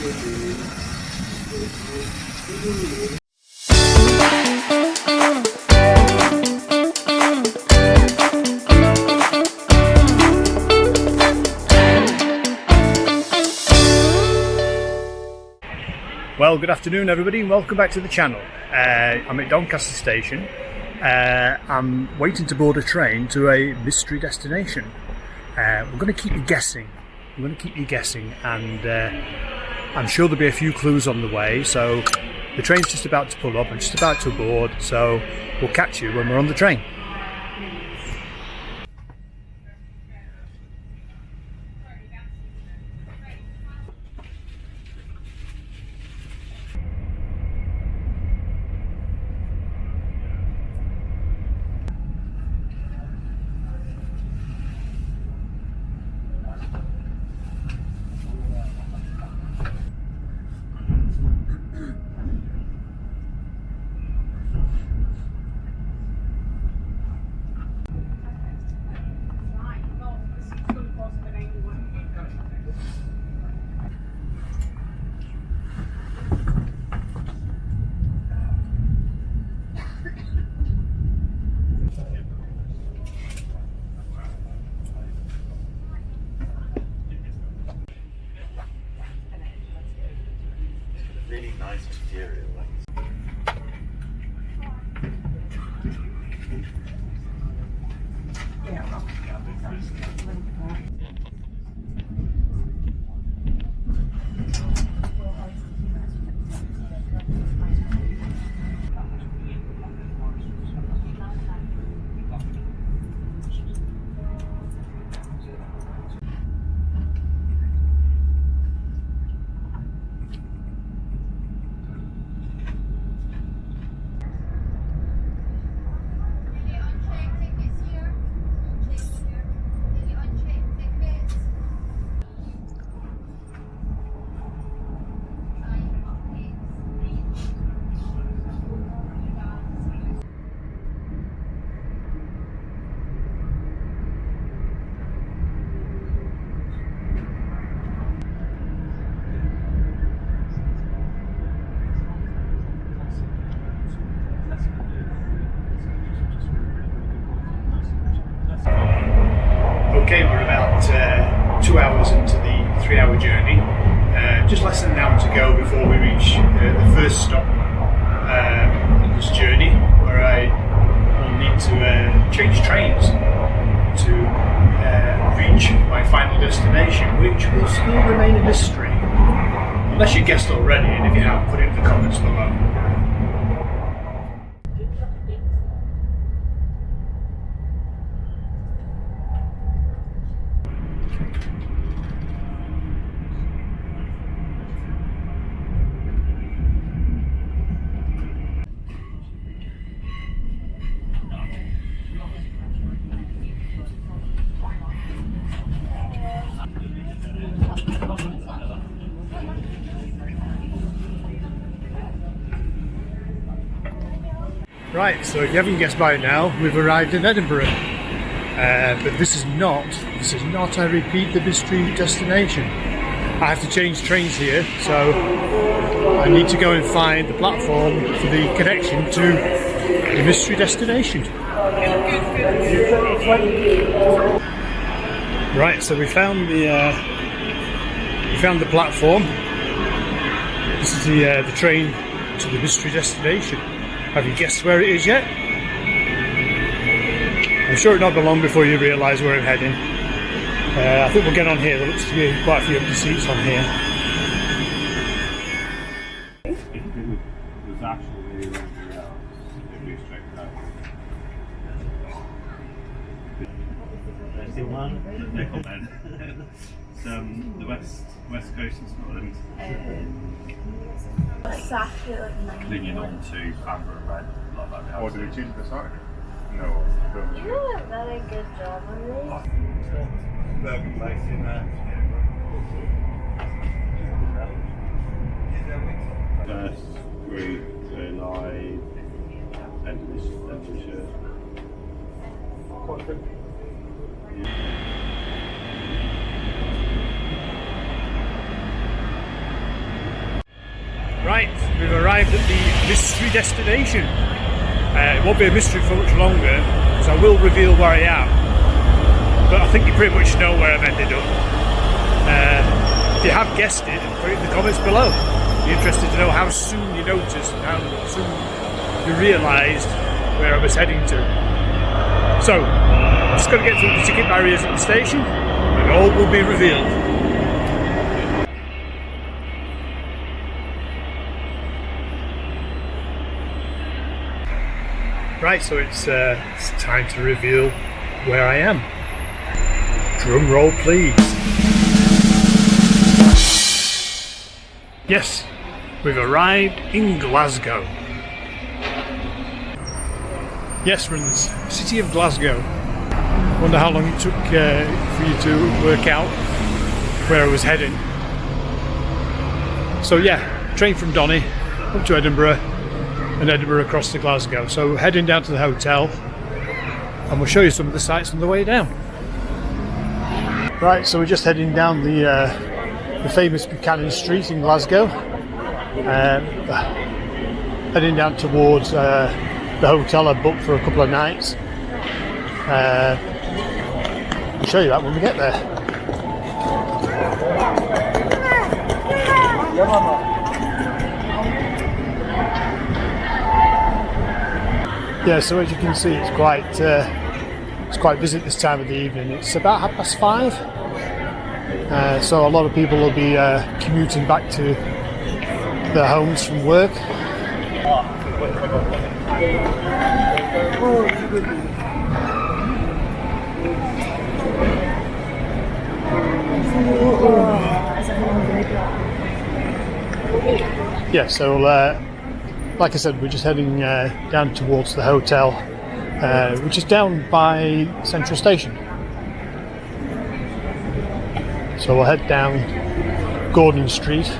Well, good afternoon everybody and welcome back to the channel. I'm at Doncaster Station. I'm waiting to board a train to a mystery destination. We're going to keep you guessing. And I'm sure there'll be a few clues on the way. So the train's just about to pull up. I'm just about to board. So we'll catch you when we're on the train. Really nice material. Okay, we're about 2 hours into the 3-hour journey. Just less than an hour to go before we reach the first stop on this journey, where I will need to change trains to reach my final destination, which will still remain a mystery. Unless you guessed already, and if you have, put it in the comments below. Right, so if you haven't guessed by now, we've arrived in Edinburgh. But this is not, I repeat, the mystery destination. I have to change trains here, so I need to go and find the platform for the connection to the mystery destination. Right, so we found the platform. This is the train to the mystery destination. Have you guessed where it is yet? I'm sure it'll not be long before you realise where I'm heading. I think we'll get on here. There looks to be quite a few empty seats on here. The west coast of Scotland. Clinging on to amber and red, like that. Or do we change the side? No. You did a very good job on this. Very nice in that. First route to live Edinburgh. Quite good. Yeah. Right, we've arrived at the mystery destination. It won't be a mystery for much longer, because I will reveal where I am. But I think you pretty much know where I've ended up. If you have guessed it, put it in the comments below. Be interested to know how soon you noticed and how soon you realised where I was heading to. So, I'm just going to get through the ticket barriers at the station, and all will be revealed. Right, so it's time to reveal where I am. Drum roll, please. Yes, we've arrived in Glasgow. Yes, we're in the city of Glasgow. Wonder how long it took for you to work out where I was heading. So yeah, train from Donny up to Edinburgh, and Edinburgh across to Glasgow. So heading down to the hotel, and we'll show you some of the sights on the way down. Right, so we're just heading down the famous Buchanan Street in Glasgow, heading down towards the hotel I booked for a couple of nights. I'll show you that when we get there. Yeah, so as you can see, it's quite busy at this time of the evening. It's about 5:30, so a lot of people will be commuting back to their homes from work. Yeah, so like I said, we're just heading down towards the hotel, which is down by Central Station. So we'll head down Gordon Street.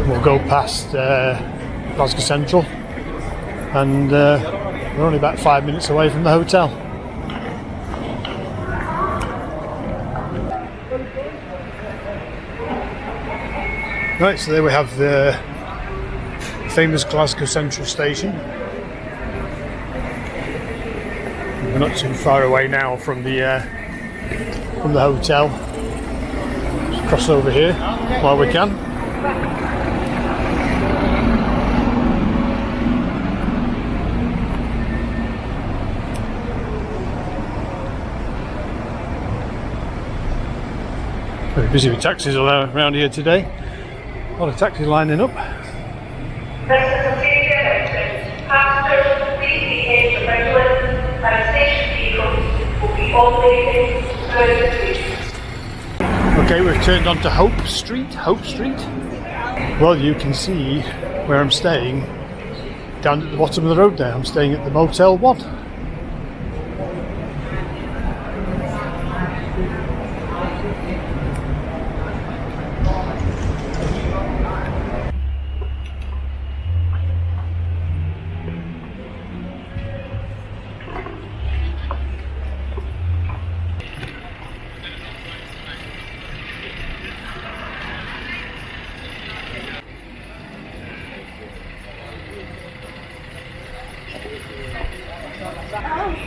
We'll go past Glasgow Central, and we're only about 5 minutes away from the hotel. Right, so there we have the famous Glasgow Central Station. We're not too far away now from the hotel. Just cross over here while we can. Very busy with taxis around here today. A lot of taxis lining up. Okay, we've turned onto Hope Street. Well, you can see where I'm staying down at the bottom of the road there. I'm staying at the Motel One.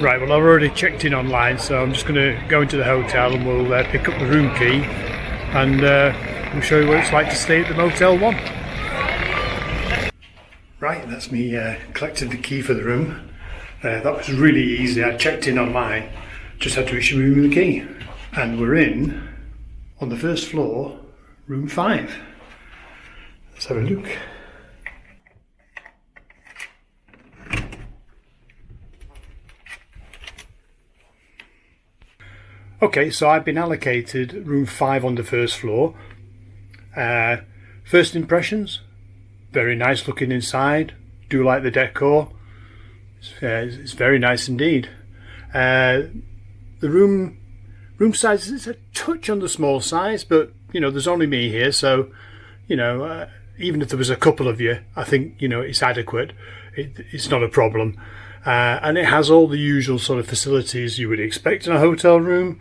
Right, well, I've already checked in online, so I'm just going to go into the hotel and we'll pick up the room key, and we'll show you what it's like to stay at the Motel One. Right, that's me collected the key for the room. That was really easy. I checked in online, just had to issue me the key, and we're in on the first floor, room 5. Let's have a look. Okay, so I've been allocated room 5 on the first floor. First impressions, very nice looking inside. Do like the decor. It's very nice indeed. The room size is a touch on the small size, but you know, there's only me here, so you know, even if there was a couple of you, I think, you know, it's adequate. It's not a problem. And it has all the usual sort of facilities you would expect in a hotel room.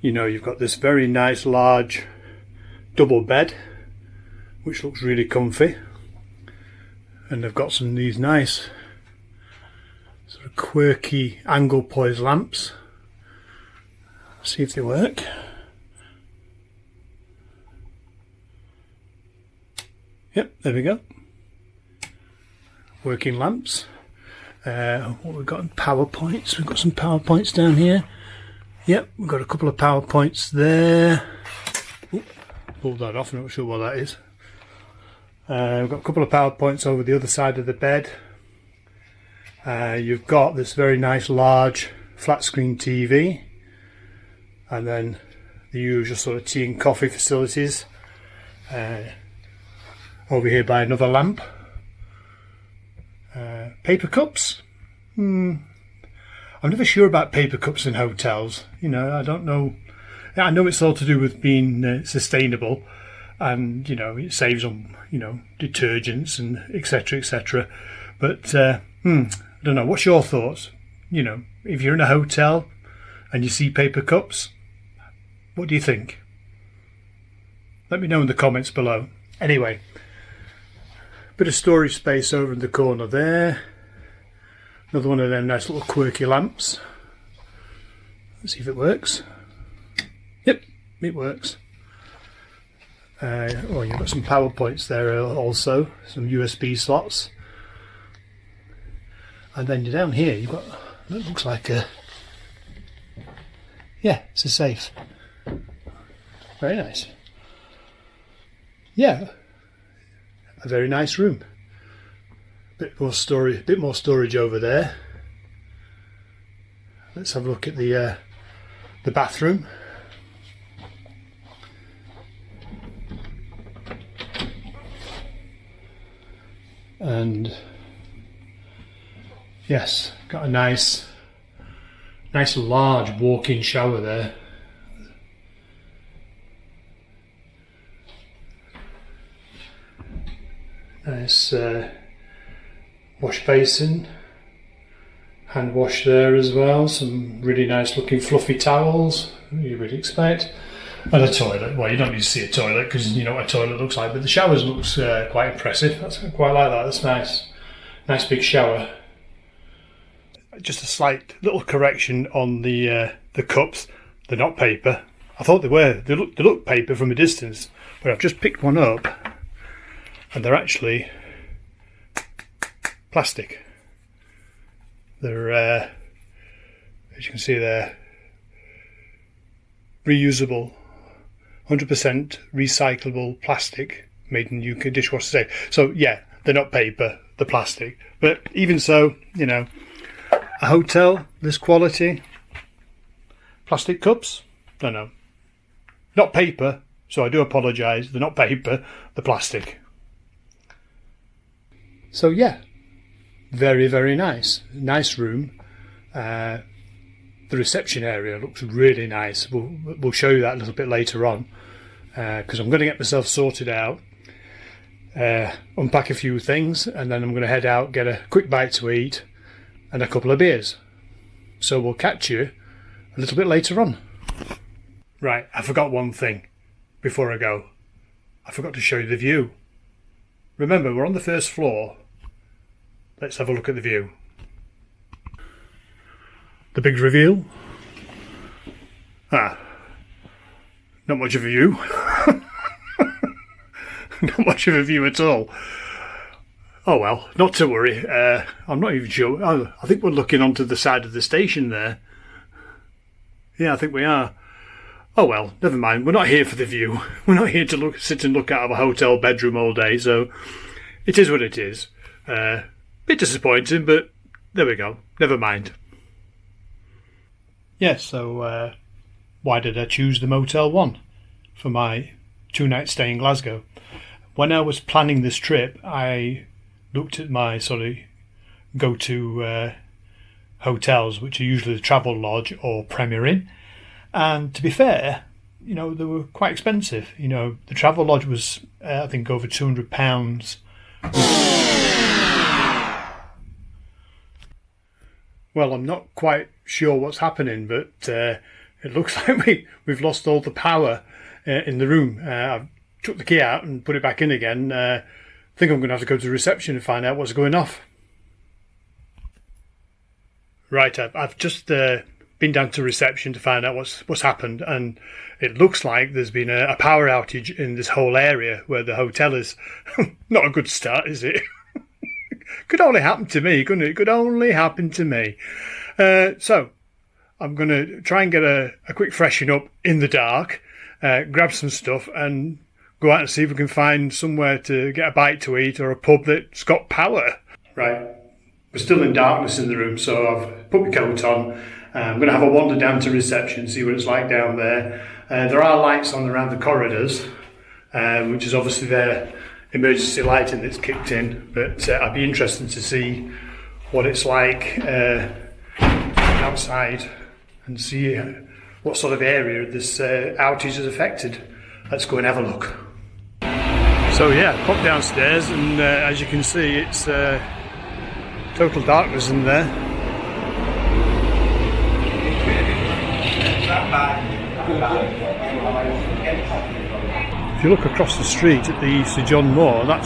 You know, you've got this very nice large double bed, which looks really comfy. And they've got some of these nice sort of quirky angle poise lamps. See if they work. Yep, there we go. Working lamps. What we've got? Power points. We've got some power points down here. Yep, we've got a couple of power points there. Ooh, pulled that off, I'm not sure what that is. We've got a couple of power points over the other side of the bed. You've got this very nice large flat screen TV, and then the usual sort of tea and coffee facilities. Over here by another lamp. Paper cups. I'm never sure about paper cups in hotels. You know, I don't know. I know it's all to do with being sustainable, and you know it saves on detergents and etc. etc. But I don't know. What's your thoughts? You know, if you're in a hotel and you see paper cups, what do you think? Let me know in the comments below. Anyway, bit of storage space over in the corner there. Another one of them nice little quirky lamps. Let's see if it works. Yep, it works. You've got some power points there also, some USB slots. And then down here you've got, it looks like it's a safe. Very nice. Yeah, a very nice room. Bit more storage over there. Let's have a look at the bathroom. And yes, got a nice large walk-in shower there. Nice wash basin, hand wash there as well, some really nice looking fluffy towels you would expect, and a toilet. Well, you don't need to see a toilet because you know what a toilet looks like, but the showers looks quite impressive. That's quite like that. That's nice big shower. Just a slight little correction on the cups. They're not paper. I thought they were. They look paper from a distance, but I've just picked one up and they're actually plastic. They're as you can see, they're reusable, 100% recyclable plastic made in UK dishwasher safe. So yeah, they're not paper, they're plastic. But even so, you know, a hotel this quality, plastic cups, don't know, not paper. So I do apologise. They're not paper, they're plastic. So yeah, very, very nice. Nice room. The reception area looks really nice. We'll show you that a little bit later on, because I'm going to get myself sorted out, unpack a few things, and then I'm going to head out, get a quick bite to eat and a couple of beers. So we'll catch you a little bit later on. Right, I forgot one thing before I go. I forgot to show you the view. Remember, we're on the first floor. Let's have a look at the view. The big reveal. Not much of a view. Not much of a view at all. Oh well, not to worry. I'm not even sure. Oh, I think we're looking onto the side of the station there. Yeah, I think we are. Oh well, never mind. We're not here for the view. We're not here to sit and look out of a hotel bedroom all day. So it is what it is. Bit disappointing, but there we go. Never mind. Yes, so why did I choose the Motel One for my 2-night stay in Glasgow? When I was planning this trip, I looked at my sort of go-to hotels, which are usually the Travel Lodge or Premier Inn. And to be fair, you know, they were quite expensive. You know, the Travel Lodge was, I think, over £200. Well, I'm not quite sure what's happening, but it looks like we've lost all the power in the room. I've took the key out and put it back in again. I think I'm going to have to go to the reception and find out what's going off. Right, I've just been down to reception to find out what's happened, and it looks like there's been a power outage in this whole area where the hotel is. Not a good start, is it? Could only happen to me, couldn't it? Could only happen to me. So I'm going to try and get a quick freshen up in the dark, grab some stuff and go out and see if we can find somewhere to get a bite to eat or a pub that's got power. Right, we're still in darkness in the room, so I've put my coat on. I'm going to have a wander down to reception, see what it's like down there. There are lights on around the corridors, which is obviously their emergency lighting that's kicked in, but I'd be interested to see what it's like outside and see what sort of area this outage has affected. Let's go and have a look. So yeah, pop downstairs and as you can see it's total darkness in there. If you look across the street at the Sir John Moor, that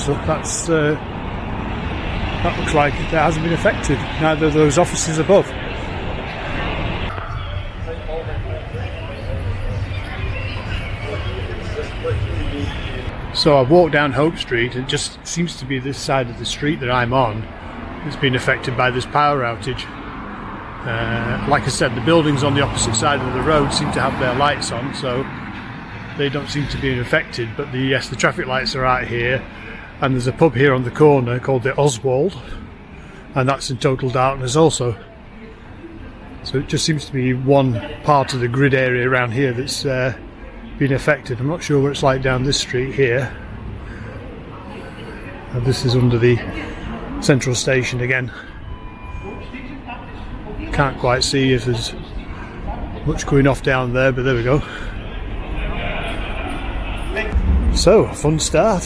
looks like it hasn't been affected. Neither of those offices above. So I've walked down Hope Street, and it just seems to be this side of the street that I'm on that's been affected by this power outage. Like I said, the buildings on the opposite side of the road seem to have their lights on, so they don't seem to be affected, but the traffic lights are out here, and there's a pub here on the corner called the Oswald, and that's in total darkness also. So it just seems to be one part of the grid area around here that's been affected. I'm not sure what it's like down this street here. And this is under the central station again. Can't quite see if there's much going off down there, but there we go. So, fun start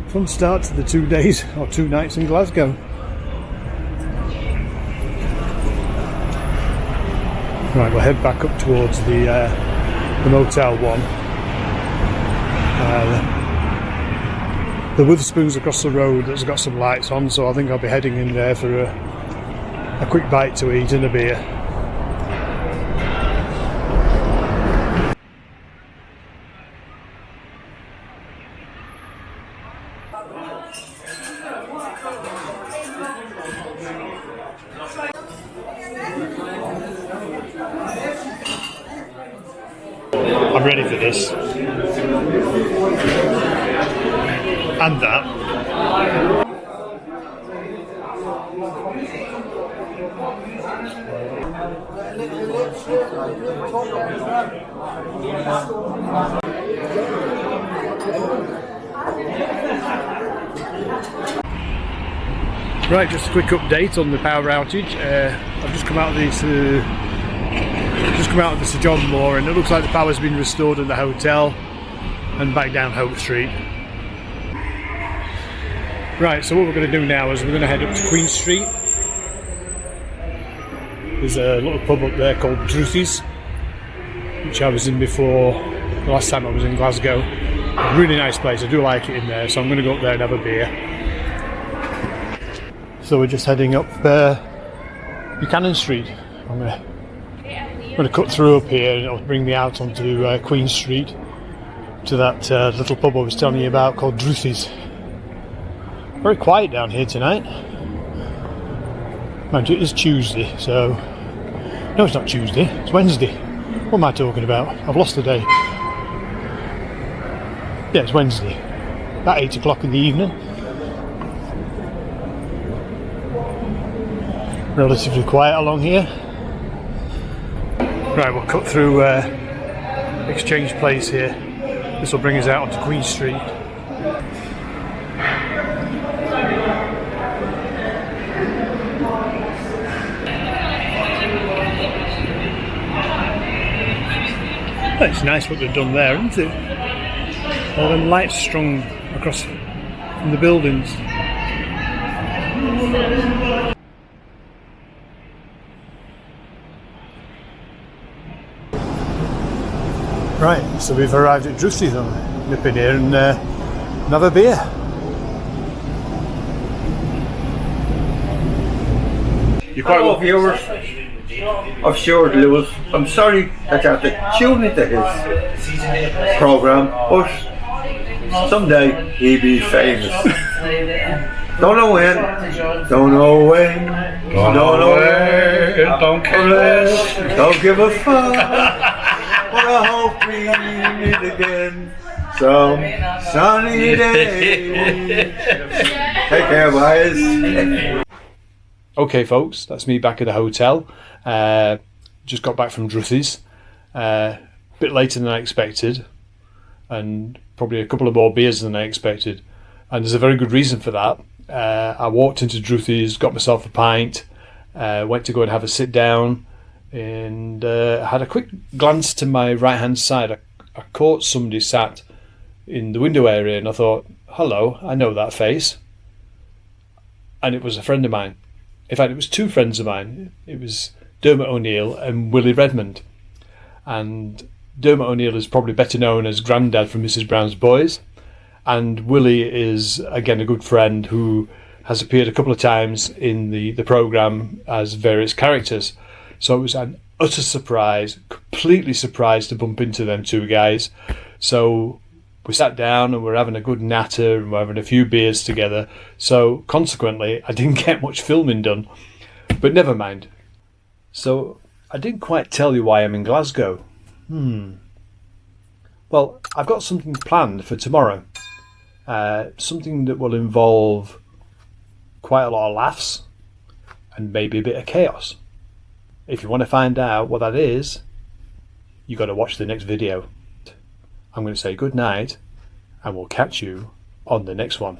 to the 2 days or 2 nights in Glasgow. Right, we'll head back up towards the Motel One. The Witherspoon's across the road that's got some lights on, so I think I'll be heading in there for a quick bite to eat and a beer. I'm ready for this. And that. Right, just a quick update on the power outage. I've just come out of the Sir John Moor, and it looks like the power's been restored at the hotel and back down Hope Street. Right, so what we're going to do now is we're going to head up to Queen Street. There's a little pub up there called Drouthy's, which I was in before the last time I was in Glasgow. A really nice place, I do like it in there, so I'm going to go up there and have a beer. So we're just heading up Buchanan Street. I'm going to cut through up here and it'll bring me out onto Queen Street to that little pub I was telling you about called Drouthy's. Very quiet down here tonight. Mind you, it is Tuesday, so... No, it's not Tuesday, it's Wednesday. What am I talking about? I've lost the day. Yeah, it's Wednesday. About 8 o'clock in the evening. Relatively quiet along here. Right, we'll cut through Exchange Place here. This will bring us out onto Queen Street. Oh, it's nice what they've done there, isn't it? All them lights strung across from the buildings. Right, so we've arrived at Drouthy then. nip in here and have a beer. Hello viewers of Stuart Lewis. I'm sorry that you have to tune into his programme, but someday he'll be famous. Don't know when, don't know when, don't know where, don't care, don't give a fuck, but I hope we meet again some sunny day. Take care, boys. Okay folks, that's me back at the hotel. Just got back from Drouthy's. A bit later than I expected, and probably a couple of more beers than I expected. And there's a very good reason for that. I walked into Drouthy's, got myself a pint, went to go and have a sit down, and had a quick glance to my right hand side. I caught somebody sat in the window area, and I thought, hello, I know that face. And it was a friend of mine. In fact, it was two friends of mine. It was Dermot O'Neill and Willie Redmond. And Dermot O'Neill is probably better known as Grandad from Mrs. Brown's Boys. And Willie is, again, a good friend who has appeared a couple of times in the programme as various characters. So it was an utter surprise, completely surprised to bump into them two guys. So we sat down and we're having a good natter and we're having a few beers together. So consequently, I didn't get much filming done, but never mind. So I didn't quite tell you why I'm in Glasgow. Well, I've got something planned for tomorrow. Something that will involve quite a lot of laughs and maybe a bit of chaos. If you want to find out what that is, you've got to watch the next video. I'm going to say good night, and we'll catch you on the next one.